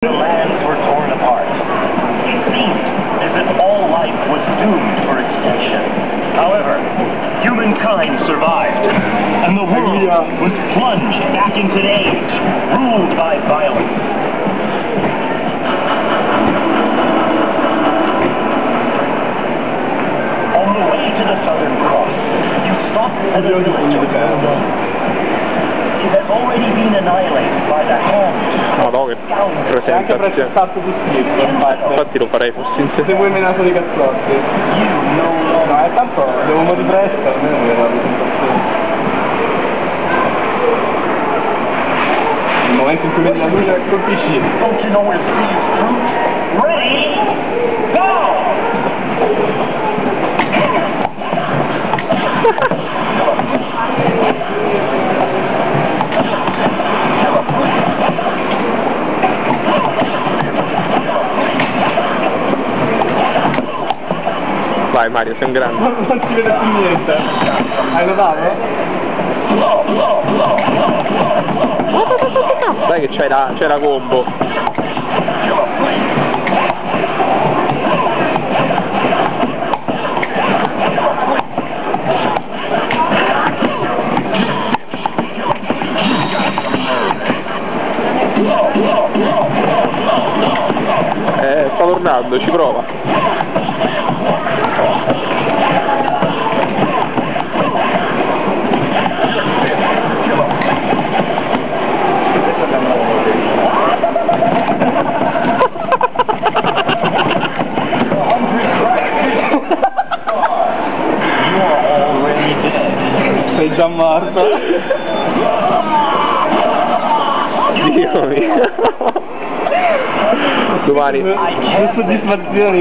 The lands were torn apart. It seemed as if all life was doomed for extinction. However, humankind survived, and the world was plunged back into an age ruled by violence. On the way to the Southern Cross, you stopped at a village of Moldova. It has already been annihilated by the hand. No, che presentazione. Infatti lo farei fossi in te. Se vuoi menato di cazzotti. No, tanto devo morire presto, almeno mi verrà la presentazione. Nel momento in cui vedi la luce colpisci. Don't you know where these troops? Ready? Go! Vai Mario, sei un grande. Non si vede più niente. Hai notato? Sai che c'è la combo. Sta tornando, ci prova. Sei già morto. Dio mio. Domani. Che soddisfazione.